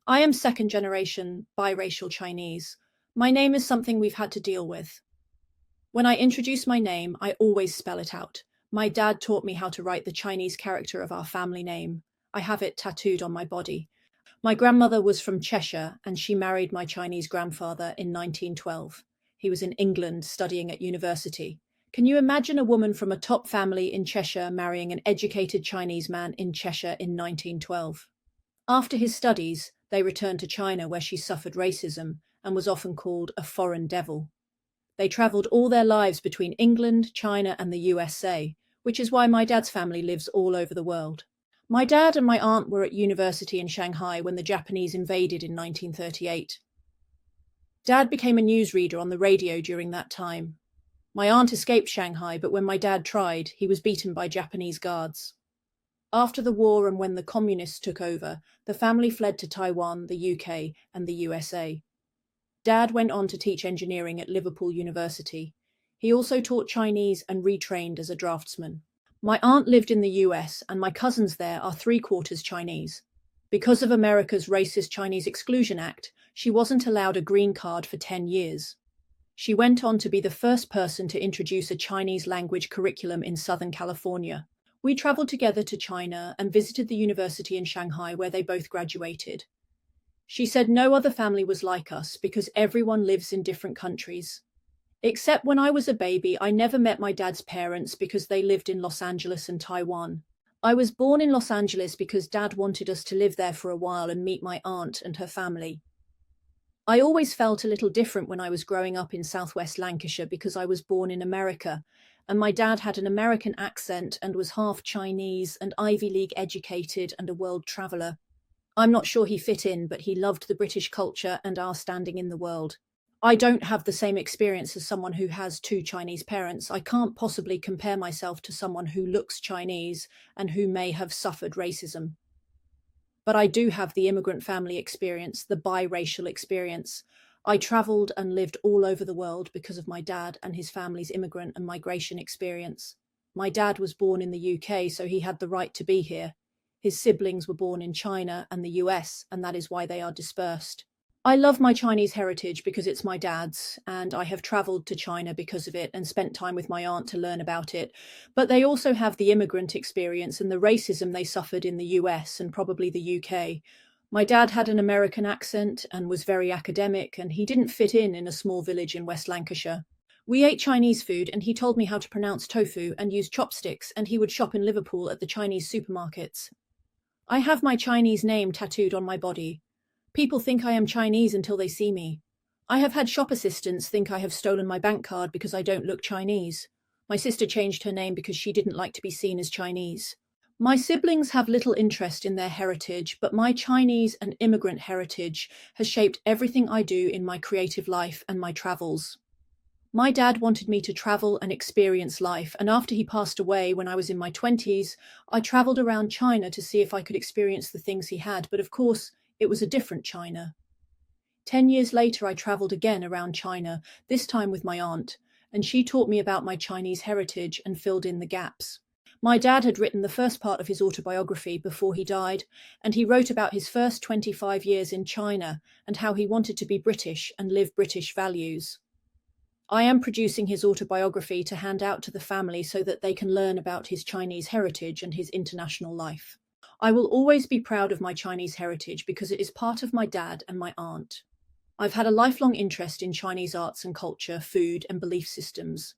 I am second generation biracial Chinese. My name is something we've had to deal with. When I introduce my name, I always spell it out. My dad taught me how to write the Chinese character of our family name. I have it tattooed on my body. My grandmother was from Cheshire and she married my Chinese grandfather in 1912. He was in England studying at university. Can you imagine a woman from a top family in Cheshire marrying an educated Chinese man in Cheshire in 1912? After his studies, they returned to China where she suffered racism and was often called a foreign devil. They travelled all their lives between England, China, and the USA, which is why my dad's family lives all over the world. My dad and my aunt were at university in Shanghai when the Japanese invaded in 1938. Dad became a newsreader on the radio during that time. My aunt escaped Shanghai, but when my dad tried, he was beaten by Japanese guards. After the war and when the communists took over, the family fled to Taiwan, the UK, and the USA. Dad went on to teach engineering at Liverpool University. He also taught Chinese and retrained as a draftsman. My aunt lived in the US, and my cousins there are three-quarters Chinese. Because of America's racist Chinese Exclusion Act, she wasn't allowed a green card for 10 years. She went on to be the first person to introduce a Chinese language curriculum in Southern California. We traveled together to China and visited the university in Shanghai where they both graduated. She said no other family was like us because everyone lives in different countries. Except when I was a baby, I never met my dad's parents because they lived in Los Angeles and Taiwan. I was born in Los Angeles because Dad wanted us to live there for a while and meet my aunt and her family. I always felt a little different when I was growing up in Southwest Lancashire because I was born in America, and my dad had an American accent and was half Chinese and Ivy League educated and a world traveller. I'm not sure he fit in, but he loved the British culture and our standing in the world. I don't have the same experience as someone who has two Chinese parents. I can't possibly compare myself to someone who looks Chinese and who may have suffered racism. But I do have the immigrant family experience, the biracial experience. I travelled and lived all over the world because of my dad and his family's immigrant and migration experience. My dad was born in the UK, so he had the right to be here. His siblings were born in China and the US, and that is why they are dispersed. I love my Chinese heritage because it's my dad's, and I have travelled to China because of it and spent time with my aunt to learn about it. But they also have the immigrant experience and the racism they suffered in the US and probably the UK. My dad had an American accent and was very academic, and he didn't fit in a small village in West Lancashire. We ate Chinese food, and he told me how to pronounce tofu and use chopsticks, and he would shop in Liverpool at the Chinese supermarkets. I have my Chinese name tattooed on my body. People think I am Chinese until they see me. I have had shop assistants think I have stolen my bank card because I don't look Chinese. My sister changed her name because she didn't like to be seen as Chinese. My siblings have little interest in their heritage, but my Chinese and immigrant heritage has shaped everything I do in my creative life and my travels. My dad wanted me to travel and experience life, and after he passed away when I was in my 20s, I travelled around China to see if I could experience the things he had, but of course, it was a different China. 10 years later, I travelled again around China, this time with my aunt, and she taught me about my Chinese heritage and filled in the gaps. My dad had written the first part of his autobiography before he died, and he wrote about his first 25 years in China and how he wanted to be British and live British values. I am producing his autobiography to hand out to the family so that they can learn about his Chinese heritage and his international life. I will always be proud of my Chinese heritage because it is part of my dad and my aunt. I've had a lifelong interest in Chinese arts and culture, food, and belief systems.